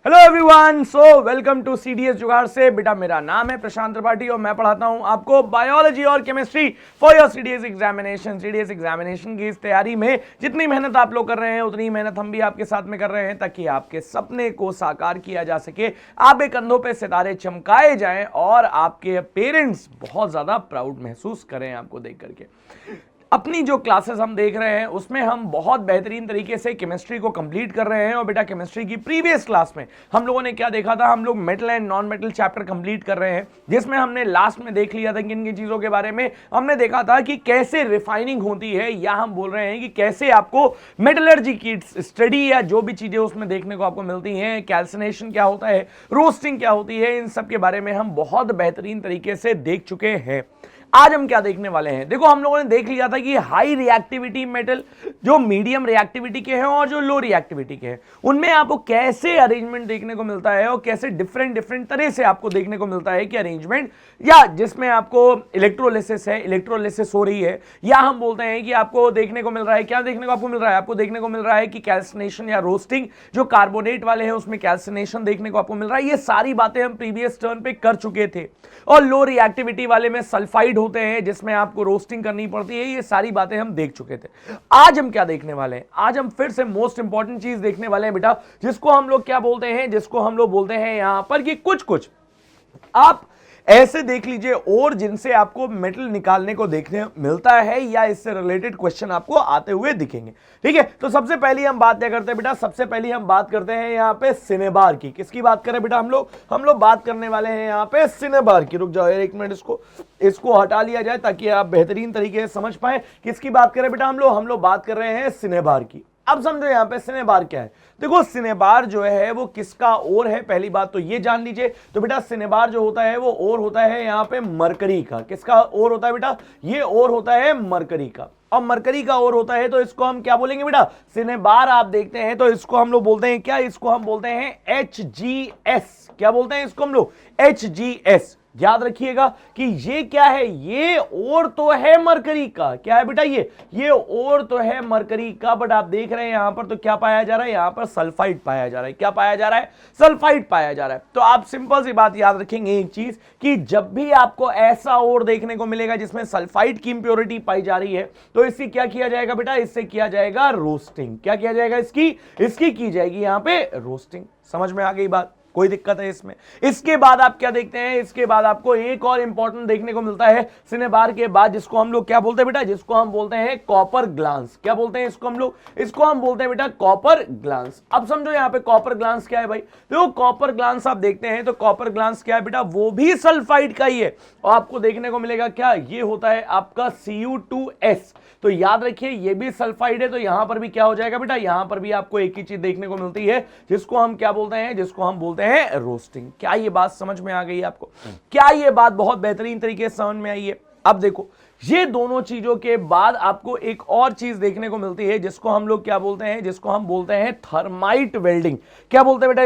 Hello everyone, so welcome to CDS Jugaad से। बेटा मेरा नाम है प्रशांत त्रिपाठी और मैं पढ़ाता हूं आपको बायोलॉजी और chemistry for your CDS examination. CDS examination की इस तैयारी में जितनी मेहनत आप लोग कर रहे हैं उतनी मेहनत हम भी आपके साथ में कर रहे हैं, ताकि आपके सपने को साकार किया जा सके, आपके कंधों पे सितारे चमकाए जाएं और आपके पेरेंट्स बहुत ज्यादा प्राउड महसूस करें आपको देख करके। अपनी जो क्लासेस हम देख रहे हैं उसमें हम बहुत बेहतरीन तरीके से केमिस्ट्री को कंप्लीट कर रहे हैं। और बेटा केमिस्ट्री की प्रीवियस क्लास में हम लोगों ने क्या देखा था, हम लोग metal and non metal chapter complete कर रहे हैं, जिसमें हमने लास्ट में देख लिया था कि किन चीजों के बारे में हमने देखा था कि कैसे रिफाइनिंग होती है, या हम बोल रहे हैं कि कैसे आपको मेटलर्जी की स्टडी या जो भी चीजें उसमें देखने को आपको मिलती हैं, कैल्सिनेशन क्या होता है, रोस्टिंग क्या होती है, इन सब के बारे में हम बहुत बेहतरीन तरीके से देख चुके हैं। आज हम क्या देखने वाले हैं, देखो हम लोगों ने देख लिया था कि हाई रिएक्टिविटी मेटल जो मीडियम रिएक्टिविटी के हैं और जो लो रिएक्टिविटी के हैं, उनमें आपको कैसे अरेंजमेंट देखने को मिलता है और कैसे डिफरेंट तरह से आपको देखने को मिलता है कि अरेंजमेंट, या जिसमें आपको इलेक्ट्रोलिसिस है, इलेक्ट्रोलिसिस हो रही है, या हम बोलते हैं कि आपको देखने को मिल रहा है, क्या देखने को आपको मिल रहा है, आपको देखने को मिल रहा है कि कैल्सिनेशन या रोस्टिंग जो कार्बोनेट वाले हैं उसमें कैल्सिनेशन देखने को आपको मिल रहा है। ये सारी बातें हम प्रीवियस टर्न पे कर चुके थे। और लो रिएक्टिविटी वाले में सल्फाइड होते हैं जिसमें आपको रोस्टिंग करनी पड़ती है, ये सारी बातें हम देख चुके थे। आज हम क्या देखने वाले हैं, आज हम फिर से मोस्ट इंपॉर्टेंट चीज देखने वाले हैं बेटा, जिसको हम लोग क्या बोलते हैं, जिसको हम लोग बोलते हैं यहां पर कि कुछ आप ऐसे देख लीजिए और जिनसे आपको मेटल निकालने को देखने मिलता है या इससे रिलेटेड क्वेश्चन आपको आते हुए दिखेंगे। ठीक है, तो सबसे पहली हम बात क्या करते हैं बेटा, सबसे पहली हम बात करते हैं यहां पे सिनेबार की। किसकी बात करें बेटा, हम लोग बात करने वाले हैं यहां पे सिनेबार की। रुक जाओ यार एक मिनट, इसको हटा लिया जाए ताकि आप बेहतरीन तरीके से समझ पाए। किसकी बात करें बेटा, हम लोग बात कर रहे हैं सिनेबार की। अब समझो यहां पे सिनेबार क्या है। देखो सिनेबार जो है वो किसका ओर है, पहली बात तो ये जान लीजिए। तो बेटा सिनेबार जो होता है वो ओर होता है यहां पे मरकरी का। किसका ओर होता है बेटा, ये ओर होता है मरकरी का। और मरकरी का ओर होता है तो इसको हम क्या बोलेंगे बेटा, सिनेबार आप देखते हैं तो इसको हम लोग बोलते हैं क्या, इसको हम बोलते हैं HGS। क्या बोलते हैं इसको हम लोग, HGS। याद रखिएगा कि ये क्या है, ये ओर तो है मरकरी का। क्या है बेटा, ये ओर तो है मरकरी का, बट आप देख रहे हैं यहां पर तो क्या पाया जा रहा है, यहां पर सल्फाइड पाया जा रहा है। क्या पाया जा रहा है, सल्फाइड पाया जा रहा है। तो आप सिंपल सी बात याद रखेंगे एक चीज, कि जब भी आपको ऐसा ओर देखने को मिलेगा जिसमें सल्फाइड की इंप्योरिटी पाई जा रही है, तो इसकी क्या किया जाएगा बेटा, इससे किया जाएगा रोस्टिंग। क्या किया जाएगा, इसकी की जाएगी यहां पे रोस्टिंग। समझ में आ गई बात, कोई दिक्कत है इसमें। इसके बाद आप क्या देखते हैं, इसके बाद आपको एक और इंपॉर्टेंट देखने को मिलता है सिनेबार के बाद, जिसको हम लोग क्या बोलते हैं बेटा, जिसको हम बोलते हैं कॉपर ग्लांस। क्या बोलते हैं इसको हम लोग, इसको हम बोलते हैं बेटा कॉपर ग्लांस। अब समझो यहाँ पे कॉपर ग्लांस क्या है भाई, देखो कॉपर ग्लांस आप देखते हैं तो कॉपर ग्लांस क्या है बेटा, वो भी सल्फाइड का ही है। और आपको देखने को मिलेगा क्या, ये होता है आपका Cu2S। तो याद रखिए ये भी सल्फाइड है, तो यहां पर भी क्या हो जाएगा बेटा, यहां पर भी आपको एक ही चीज देखने को मिलती है जिसको हम क्या बोलते हैं, जिसको हम बोलते हैं रोस्टिंग। क्या ये बात समझ में आ गई आपको, क्या ये बात बहुत बेहतरीन तरीके से समझ में आई है। अब देखो ये दोनों चीजों के बाद आपको एक और चीज देखने को मिलती है जिसको हम लोग क्या बोलते हैं, जिसको हम बोलते हैं थर्माइट वेल्डिंग। क्या बोलते हैं बेटा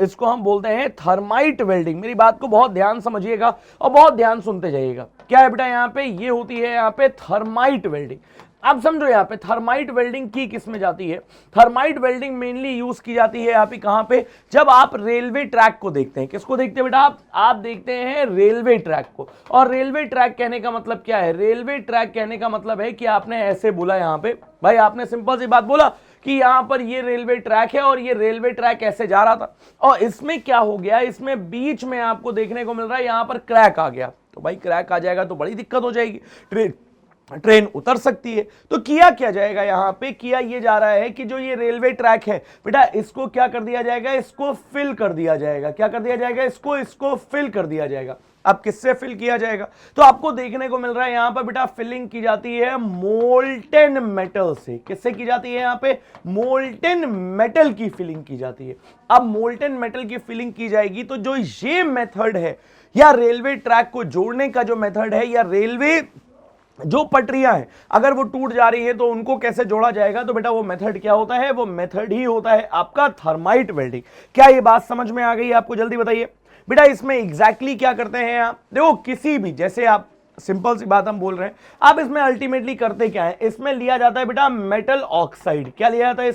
इसको हम बोलते हैं थर्माइट वेल्डिंग। मेरी बात को बहुत ध्यान समझिएगा और बहुत ध्यान सुनते जाइएगा। क्या है बेटा यहाँ पे, ये होती है यहाँ पे थर्माइट वेल्डिंग। अब समझो यहाँ पे थर्माइट वेल्डिंग की किस में जाती है, थर्माइट वेल्डिंग मेनली यूज की जाती है यहाँ पे कहां पे, जब आप रेलवे ट्रैक को देखते हैं। किसको देखते हैं बेटा, आप देखते हैं रेलवे ट्रैक को। और रेलवे ट्रैक कहने का मतलब क्या है, रेलवे ट्रैक कहने का मतलब है कि आपने ऐसे बोला यहां पे भाई, आपने सिंपल सी बात बोला कि यहां पर ये रेलवे ट्रैक है और ये रेलवे ट्रैक ऐसे जा रहा था, और इसमें क्या हो गया, इसमें बीच में आपको देखने को मिल रहा है यहां पर क्रैक आ गया। तो भाई क्रैक आ जाएगा तो बड़ी दिक्कत हो जाएगी, ट्रेन उतर सकती है। तो किया क्या जाएगा, यहां पे किया ये जा रहा है कि जो ये रेलवे ट्रैक है बेटा, इसको क्या कर दिया जाएगा, इसको फिल कर दिया जाएगा। क्या कर दिया जाएगा, इसको फिल कर दिया जाएगा। अब किससे फिल किया जाएगा, तो आपको देखने को मिल रहा है यहां पर बेटा फिलिंग की जाती है मोल्टेन मेटल से। किससे की जाती है, यहां पे मोल्टेन मेटल की फिलिंग की जाती है। अब मोल्टेन मेटल की फिलिंग की जाएगी तो जो ये मेथड है, या रेलवे ट्रैक को जोड़ने का जो मेथड है, या रेलवे जो पटरियां हैं अगर वो टूट जा रही है तो उनको कैसे जोड़ा जाएगा, तो बेटा वो मेथड क्या होता है, वो मेथड ही होता है आपका थर्माइट वेल्डिंग। क्या ये बात समझ में आ गई आपको, जल्दी बताइए बेटा। इसमें एग्जैक्टली क्या करते हैं आप, देखो किसी भी, जैसे आप सिंपल सी बात हम बोल रहे हैं। अब इसमें अल्टीमेटली करते क्या है, इसमें लिया जाता है बेटा मेटल ऑक्साइड। क्या लिया जाता है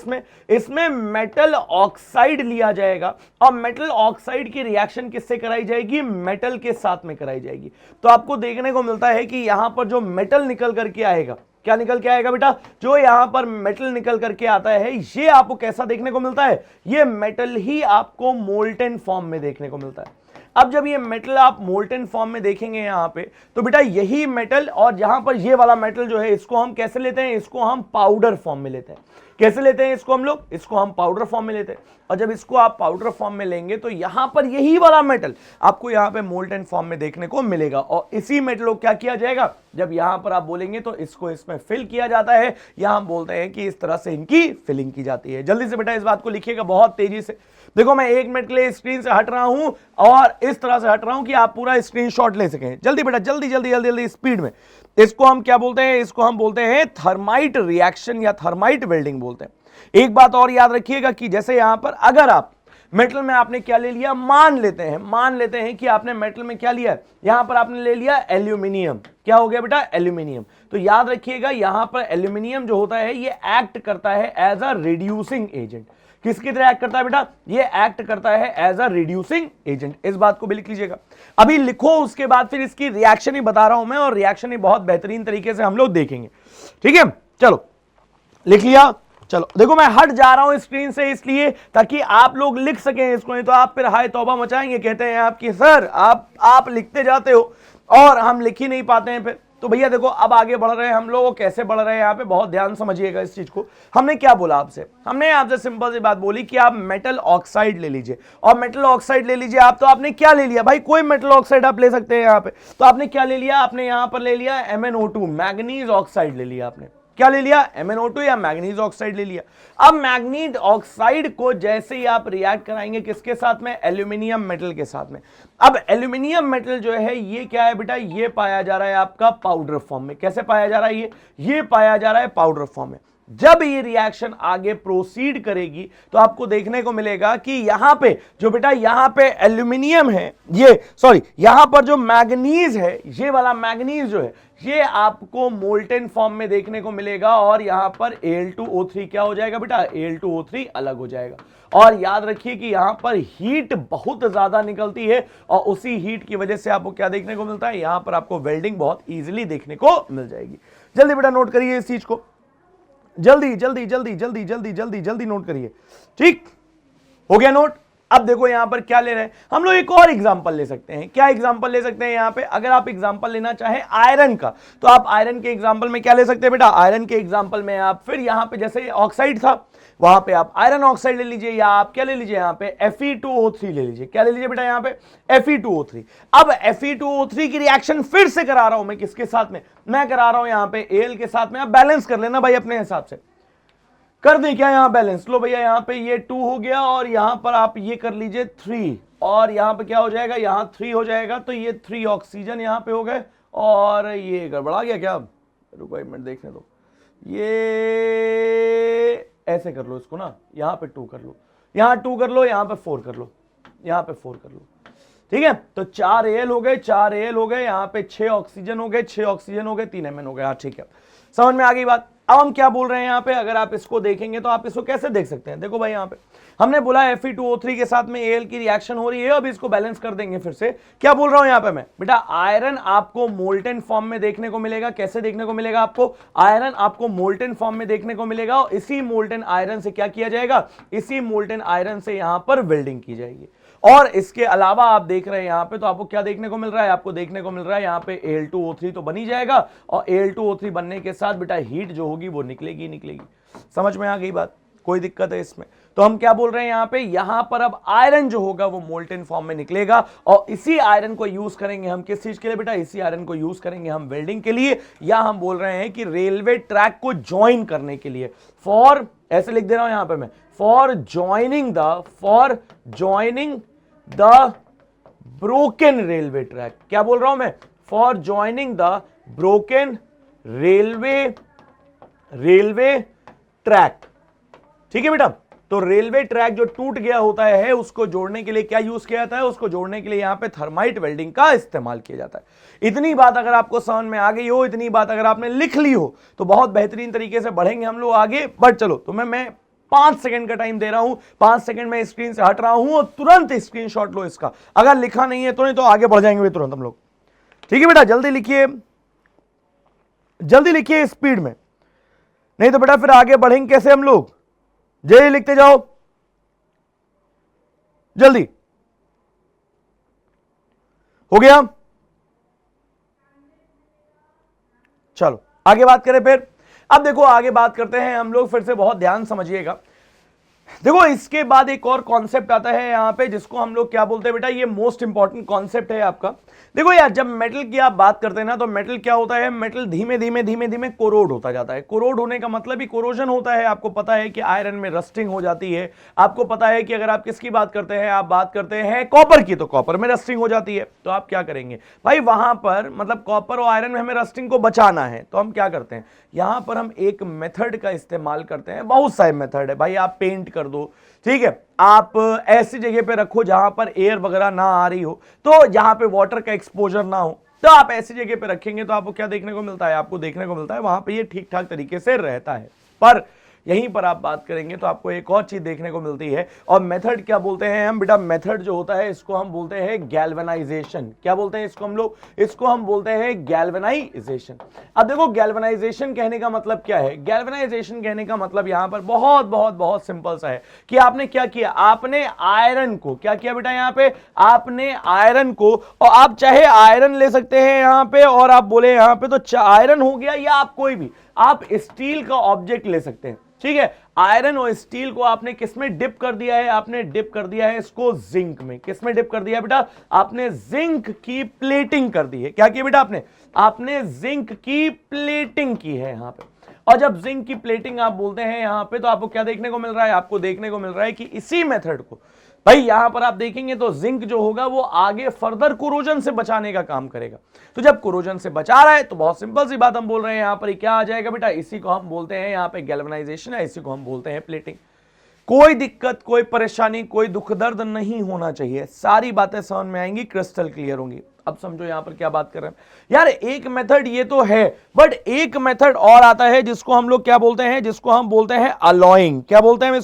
इसमें मेटल ऑक्साइड लिया जाएगा, और मेटल ऑक्साइड की रिएक्शन किससे कराई जाएगी, मेटल के साथ में कराई जाएगी। तो आपको देखने को मिलता है कि यहां पर जो मेटल निकल करके आएगा, क्या निकल के आएगा बेटा, जो यहां पर मेटल निकल करके आता है, ये आपको कैसा देखने को मिलता है, ये मेटल ही आपको मोल्टेन फॉर्म में देखने को मिलता है। अब जब ये मेटल आप मोल्टेन फॉर्म में देखेंगे यहां पे, तो बेटा यही मेटल और यहां पर ये वाला मेटल जो है, इसको हम कैसे लेते हैं, इसको हम पाउडर फॉर्म में लेते हैं। कैसे लेते हैं इसको हम लोग, इसको हम पाउडर फॉर्म में लेते हैं। और जब इसको आप पाउडर फॉर्म में लेंगे तो यहां पर यही वाला मेटल आपको यहां पे मोल्टेन फॉर्म में देखने को मिलेगा। और इसी मेटल को क्या किया जाएगा, जब यहां पर आप बोलेंगे तो इसको इसमें फिल किया जाता है, या हम बोलते हैं कि इस तरह से इनकी फिलिंग की जाती है। जल्दी से बेटा इस बात को लिखिएगा बहुत तेजी से। देखो मैं 1 मिनट के लिए स्क्रीन से हट रहा हूं और इस तरह से हट रहा हूं कि आप पूरा स्क्रीनशॉट ले सकें। जल्दी बेटा, जल्दी जल्दी जल्दी जल्दी स्पीड में। इसको हम क्या बोलते हैं, इसको हम बोलते हैं थर्माइट रिएक्शन या थर्माइट वेल्डिंग बोलते हैं। एक बात और याद रखिएगा कि जैसे यहां पर अगर आप मेटल में आपने क्या ले लिया, मान लेते हैं कि आपने मेटल में क्या लिया, यहां पर आपने ले लिया एल्यूमिनियम। क्या हो गया बेटा, एल्यूमिनियम। तो याद रखिएगा यहां पर एल्यूमिनियम जो होता है ये एक्ट करता है एज अ रिड्यूसिंग एजेंट। किसकी तरह एक्ट करता है बेटा, ये एक्ट करता है एज अ रिड्यूसिंग एजेंट। इस बात को भी लिख लीजिएगा। अभी लिखो, उसके बाद फिर इसकी रिएक्शन ही बता रहा हूं मैं, और रिएक्शन ही बहुत बेहतरीन तरीके से हम लोग देखेंगे। ठीक है, चलो लिख लिया। चलो देखो मैं हट जा रहा हूं स्क्रीन से इसलिए ताकि आप लोग लिख सकें इसको, नहीं तो आप फिर हाय तौबा मचाएंगे, कहते हैं आपकी सर आप लिखते जाते हो और हम लिख ही नहीं पाते हैं फिर। तो भैया देखो अब आगे बढ़ रहे हैं हम लोग, कैसे बढ़ रहे हैं यहाँ पे बहुत ध्यान समझिएगा इस चीज को। हमने क्या बोला आपसे, हमने आपसे सिंपल सी बात बोली कि आप मेटल ऑक्साइड ले लीजिए, और मेटल ऑक्साइड ले लीजिए आप। तो आपने क्या ले लिया भाई, कोई मेटल ऑक्साइड आप ले सकते हैं यहाँ पे। तो आपने क्या ले लिया, आपने यहाँ पर ले लिया MnO2 मैग्नीज ऑक्साइड ले लिया। आपने क्या ले लिया, MnO2 या मैग्नीज ऑक्साइड ले लिया। अब मैग्नीज ऑक्साइड को जैसे ही आप रिएक्ट कराएंगे किसके साथ में, एल्यूमिनियम मेटल के साथ में। अब एल्यूमिनियम मेटल जो है ये क्या है बेटा, ये पाया जा रहा है आपका पाउडर फॉर्म में। कैसे पाया जा रहा है, ये पाया जा रहा है पाउडर फॉर्म में। जब ये रिएक्शन आगे प्रोसीड करेगी तो आपको देखने को मिलेगा कि यहां पे जो बेटा यहां पे एल्यूमिनियम है, यहां पर जो मैग्नीज है, ये वाला मैग्नीज जो है ये आपको मोल्टेन फॉर्म में देखने को मिलेगा, और यहां पर Al2O3 क्या हो जाएगा बेटा, Al2O3 अलग हो जाएगा। और याद रखिए कि यहां पर हीट बहुत ज्यादा निकलती है, और उसी हीट की वजह से आपको क्या देखने को मिलता है, यहां पर आपको वेल्डिंग बहुत इजीली देखने को मिल जाएगी। जल्दी बेटा नोट करिए इस चीज को, जल्दी जल्दी जल्दी जल्दी जल्दी जल्दी जल्दी नोट करिए। ठीक हो गया नोट। अब देखो यहां पर क्या ले रहे हैं हम लोग, एक और एग्जांपल ले सकते हैं। क्या एग्जांपल ले सकते हैं यहां पे, अगर आप एग्जांपल लेना चाहें आयरन का, तो आप आयरन के एग्जांपल में क्या ले सकते हैं बेटा, आयरन के एग्जांपल में आप फिर यहां पे जैसे ऑक्साइड था वहां पे आप आयरन ऑक्साइड ले लीजिए, या आप क्या ले लीजिए यहां पे Fe2O3 ले लीजिए। क्या ले लीजिए बेटा यहां पे, Fe2O3। अब Fe2O3 की रिएक्शन फिर से करा रहा हूं मैं, किसके साथ में, मैं करा रहा हूं यहां पे Al के साथ में। आप बैलेंस कर लेना भाई अपने हिसाब से, कर दें क्या यहां बैलेंस। लो भैया यहां पे ये 2 हो गया, और यहां पर आप ये कर लीजिए 3, और यहां पे क्या हो जाएगा, यहां 3 हो जाएगा। तो ये 3 ऑक्सीजन यहां पे हो गए, और ये गड़बड़ा गया क्या, रुको एक मिनट देखने दो, ये ऐसे कर लो इसको ना, यहां पे 2 कर लो, यहां 2 कर लो, यहां पे 4 कर लो, यहां पे 4 कर लो। ठीक है, तो 4 Al हो गए, 4 Al हो गए, यहां पे 6 ऑक्सीजन हो गए, 6 ऑक्सीजन हो गए, 3 Mn हो गए। हाँ ठीक है, समझ में आ गई बात। अब हम क्या बोल रहे हैं यहां पे, अगर आप इसको देखेंगे तो आप इसको कैसे देख सकते हैं। देखो भाई यहां पे हमने बोला Fe2O3 के साथ में Al की रिएक्शन हो रही है। अब इसको बैलेंस कर देंगे फिर से। क्या बोल रहा हूं यहां पे मैं बेटा, आयरन आपको मोल्टेन फॉर्म में देखने को मिलेगा। कैसे देखने को मिलेगा आपको, आयरन आपको मोल्टेन फॉर्म में देखने को मिलेगा, और इसी मोल्टेन आयरन से क्या किया जाएगा, इसी मोल्टेन आयरन से यहां पर वेल्डिंग की जाएगी। और इसके अलावा आप देख रहे हैं यहां पे, तो आपको क्या देखने को मिल रहा है, आपको देखने को मिल रहा है यहां पे Al2O3 तो बन ही जाएगा, और Al2O3 बनने के साथ बेटा हीट जो होगी वो निकलेगी निकलेगी। समझ में आ गई बात, कोई दिक्कत है इसमें। तो हम क्या बोल रहे हैं यहां पर अब आयरन जो होगा वो मोल्टेन फॉर्म में निकलेगा, और इसी आयरन को यूज करेंगे हम किस चीज के लिए बेटा, इसी आयरन को यूज करेंगे हम वेल्डिंग के लिए, या हम बोल रहे हैं कि रेलवे ट्रैक को ज्वाइन करने के लिए। फॉर, ऐसे लिख दे रहा हूं यहां पे मैं, for joining the broken railway track. क्या बोल रहा हूं मैं, for joining the broken railway track. ठीक है बेटा, तो रेलवे ट्रैक जो टूट गया होता है उसको जोड़ने के लिए क्या यूज किया जाता है, उसको जोड़ने के लिए यहां पे थर्माइट वेल्डिंग का इस्तेमाल किया जाता है। इतनी बात अगर आपको समझ में आ गई हो, इतनी बात अगर आपने लिख ली हो, तो बहुत बेहतरीन तरीके से बढ़ेंगे हम लोग आगे। बट चलो तुम्हें मैं 5 सेकंड का टाइम दे रहा हूं, 5 सेकंड में स्क्रीन से हट रहा हूं और तुरंत स्क्रीनशॉट लो इसका। अगर लिखा नहीं है तो नहीं तो आगे बढ़ जाएंगे तुरंत हम लोग। ठीक है बेटा, जल्दी लिखिए, जल्दी लिखिए स्पीड में, नहीं तो बेटा फिर आगे बढ़ेंगे कैसे हम लोग। जय लिखते जाओ जल्दी। हो गया, चलो आगे बात करें फिर। अब देखो आगे बात करते हैं हम लोग, फिर से बहुत ध्यान समझिएगा। देखो इसके बाद एक और कॉन्सेप्ट आता है यहां पे, जिसको हम लोग क्या बोलते हैं बेटा, ये मोस्ट इंपॉर्टेंट कॉन्सेप्ट है आपका। देखो यार, जब मेटल की आप बात करते हैं ना, तो मेटल क्या होता है, मेटल धीमे धीमे धीमे धीमे कोरोड होता जाता है। कोरोड होने का मतलब ही कोरोजन होता है। आपको पता है कि आयरन में रस्टिंग हो जाती है। आपको पता है कि अगर आप किसकी बात करते हैं, आप बात करते हैं कॉपर की, तो कॉपर में रस्टिंग हो जाती है। तो आप क्या करेंगे भाई, वहां पर मतलब कॉपर और आयरन में हमें रस्टिंग को बचाना है, तो हम क्या करते हैं, यहां पर हम एक मेथड का इस्तेमाल करते हैं। बहुत सारे मेथड है भाई, आप पेंट कर दो, ठीक है, आप ऐसी जगह पे रखो जहां पर एयर वगैरह ना आ रही हो, तो जहां पे वाटर का एक्सपोजर ना हो, तो आप ऐसी जगह पे रखेंगे तो आपको क्या देखने को मिलता है, आपको देखने को मिलता है वहां पे ये ठीक ठाक तरीके से रहता है। पर यहीं पर आप बात करेंगे तो आपको एक और चीज देखने को मिलती है, और मेथड क्या बोलते हैं हम बेटा, मेथड जो होता है इसको हम बोलते हैं गैल्वेनाइजेशन। क्या बोलते हैं इसको हम लोग, इसको हम बोलते हैं गैल्वेनाइजेशन। अब देखो गैल्वेनाइजेशन कहने का मतलब क्या है, गैल्वेनाइजेशन कहने का मतलब यहां पर बहुत बहुत बहुत सिंपल सा है कि आपने क्या किया, आपने आयरन को क्या किया बेटा, यहां पे आपने आयरन को, और आप चाहे आयरन ले सकते हैं यहां पे, और आप बोले यहां पे तो आयरन हो गया, या आप कोई भी आप स्टील का ऑब्जेक्ट ले सकते हैं, ठीक है। आयरन और स्टील को आपने किसमें डिप कर दिया है, आपने डिप कर दिया है इसको जिंक में। किसमें डिप कर दिया है बेटा, आपने जिंक की प्लेटिंग कर दी है। क्या किया बेटा आपने जिंक की प्लेटिंग की है यहां पे। और जब जिंक की प्लेटिंग आप बोलते हैं यहां पे, तो आपको क्या देखने को मिल रहा है, आपको देखने को मिल रहा है कि इसी मेथड को भाई यहां पर आप देखेंगे तो जिंक जो होगा वो आगे फर्दर कोरोजन से बचाने का काम करेगा। तो जब कोरोजन से बचा रहा है तो बहुत सिंपल सी बात हम बोल रहे हैं यहां पर क्या आ जाएगा बेटा, इसी को हम बोलते हैं यहां पे गैल्वेनाइजेशन है, इसी को हम बोलते हैं प्लेटिंग। कोई दिक्कत, कोई परेशानी, कोई दुख दर्द नहीं होना चाहिए, सारी बातें समझ में आएंगी, क्रिस्टल क्लियर होंगी। अब समझो यहां पर क्या बात कर रहे हैं यार, एक मेथड ये तो है, बट एक मेथड और आता है जिसको हम लोग क्या बोलते हैं, जिसको हम बोलते हैं अलॉइंग। क्या बोलते हैं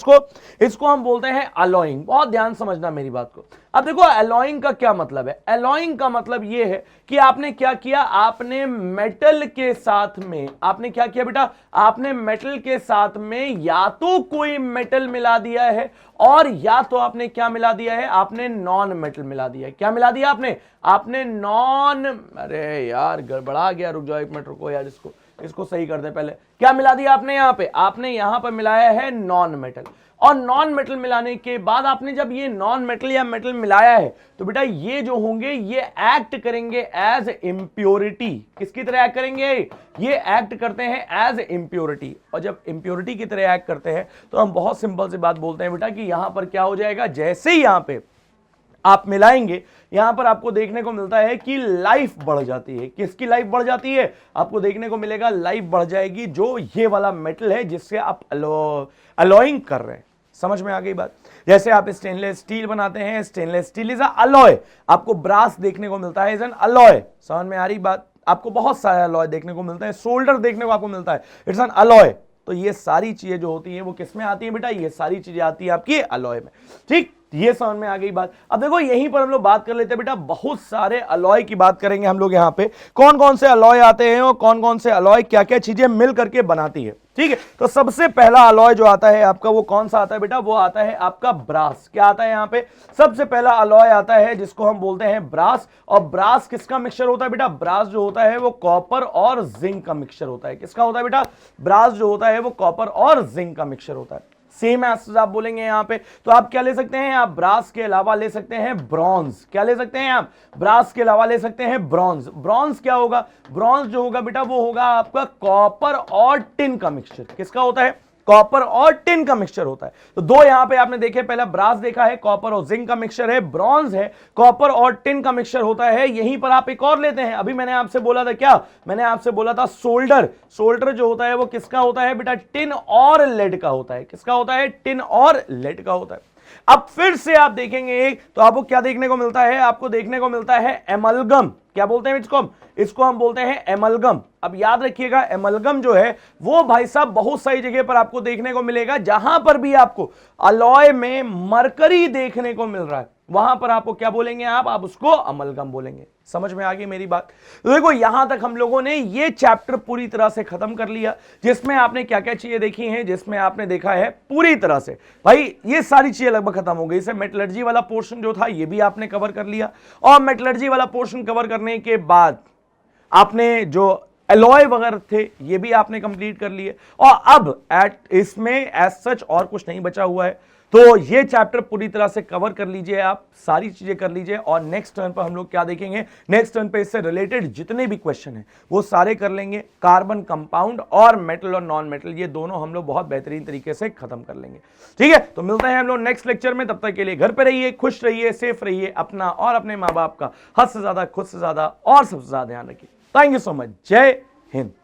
इसको हम बोलते हैं अलॉइंग। बहुत ध्यान समझना मेरी बात को। अब देखो अलॉइंग का क्या मतलब है, अलॉइंग का मतलब ये है कि आपने क्या किया, आपने मेटल के साथ में, आपने क्या किया बेटा, आपने मेटल के साथ में या तो कोई मेटल मिला दिया है, और या तो आपने क्या मिला दिया है, आपने नॉन मेटल मिला दिया है। क्या मिला दिया आपने नॉन, अरे यार गड़बड़ा गया, रुक जाओ एक मिनट रुको यार, इसको सही कर दे पहले। क्या मिला दिया आपने यहां पे, आपने यहां पर मिलाया है नॉन मेटल। और नॉन मेटल मिलाने के बाद आपने जब ये नॉन मेटल या मेटल मिलाया है, तो बेटा ये जो होंगे ये एक्ट करेंगे एज इंप्योरिटी। किसकी तरह एक्ट करेंगे, ये एक्ट करते हैं एज इंप्योरिटी। और जब इंप्योरिटी की तरह एक्ट करते हैं तो हम बहुत सिंपल सी बात बोलते हैं बेटा कि यहां पर क्या हो जाएगा, जैसे ही यहां पे आप मिलाएंगे, यहां पर आपको देखने को मिलता है कि लाइफ बढ़ जाती है। किसकी लाइफ बढ़ जाती है, आपको देखने को मिलेगा लाइफ बढ़ जाएगी जो ये वाला मेटल है जिससे आप अलॉइंग कर रहे हैं। समझ में आ गई बात। जैसे आप स्टेनलेस स्टील बनाते हैं, stainless steel is a alloy. आपको ब्रास देखने को मिलता है इज एन अलॉय। समझ में आ रही बात। आपको बहुत सारे अलॉय देखने को मिलता है, सोल्डर देखने को आपको मिलता है, इट्स एन अलॉय। तो ये सारी चीजें जो होती हैं वो किसमें आती हैं बेटा, ये सारी चीजें आती है आपकी अलॉय में। ठीक, ये समझ में आ गई बात। अब देखो यहीं पर हम लोग बात कर लेते हैं बेटा, बहुत सारे अलॉय की बात करेंगे हम लोग यहाँ पे, कौन कौन से अलॉय आते हैं और कौन कौन से अलॉय क्या क्या चीजें मिल करके बनाती है। ठीक है, तो सबसे पहला अलॉय जो आता है आपका वो कौन सा आता है बेटा, वो आता है आपका ब्रास। क्या आता है यहाँ पे, सबसे पहला अलॉय आता है जिसको हम बोलते हैं ब्रास। और ब्रास किसका मिक्सचर होता है बेटा, ब्रास जो होता है वो कॉपर और जिंक का मिक्सचर होता है। किसका होता है बेटा, ब्रास जो होता है वो कॉपर और जिंक का मिक्सचर होता है। सेम एज आप बोलेंगे यहां पे, तो आप क्या ले सकते हैं, आप ब्रास के अलावा ले सकते हैं ब्रॉन्ज। क्या ले सकते हैं आप, ब्रास के अलावा ले सकते हैं ब्रॉन्ज। ब्रॉन्ज क्या होगा, ब्रॉन्ज जो होगा बेटा वो होगा आपका कॉपर और टिन का मिक्सचर। किसका होता है, कॉपर और टिन का मिक्सचर होता है। तो दो यहां पे आपने देखे, पहला ब्रास देखा है, कॉपर और जिंक का मिक्सचर है, ब्रॉन्ज है, कॉपर और टिन का मिक्सचर होता है। यहीं पर आप एक और लेते हैं, अभी मैंने आपसे बोला था क्या, मैंने आपसे बोला था सोल्डर। सोल्डर जो होता है वो किसका होता है बेटा, टिन और लेड का होता है। किसका होता है, टिन और लेड का होता है। अब फिर से आप देखेंगे तो आपको क्या देखने को मिलता है, आपको देखने को मिलता है एमलगम। क्या बोलते हैं इसको हम बोलते हैं एमलगम। अब याद रखिएगा एमलगम जो है वो भाई साहब बहुत सारी जगह पर आपको देखने को मिलेगा, जहां पर भी आपको अलॉय में मरकरी देखने को मिल रहा है वहां पर आपको क्या बोलेंगे, आप उसको अमलगम बोलेंगे। समझ में आ गई मेरी बात। तो देखो यहां तक हम लोगों ने ये चैप्टर पूरी तरह से खत्म कर लिया, जिसमें आपने क्या क्या चीजें देखी हैं, जिसमें आपने देखा है पूरी तरह से भाई ये सारी चीजें लगभग खत्म हो गई। इसे मेटलर्जी वाला पोर्शन जो था ये भी आपने कवर कर लिया, और मेटलर्जी वाला पोर्शन कवर करने के बाद आपने जो एलॉय वगैरह थे ये भी आपने कंप्लीट कर लिए, और अब इसमें एज सच और कुछ नहीं बचा हुआ है। तो ये चैप्टर पूरी तरह से कवर कर लीजिए, आप सारी चीजें कर लीजिए, और नेक्स्ट टर्न पर हम लोग क्या देखेंगे, नेक्स्ट टर्न पे इससे रिलेटेड जितने भी क्वेश्चन हैं वो सारे कर लेंगे। कार्बन कंपाउंड और मेटल और नॉन मेटल ये दोनों हम लोग बहुत बेहतरीन तरीके से खत्म कर लेंगे। ठीक है, तो मिलते हैं हम लोग नेक्स्ट लेक्चर में। तब तक के लिए घर पे रहिए, खुश रहिए, सेफ रहिए, अपना और अपने माँ बाप का हद से ज्यादा, खुद से ज्यादा और सबसे ज्यादा ध्यान रखिए। Thank you so much. जय हिंद।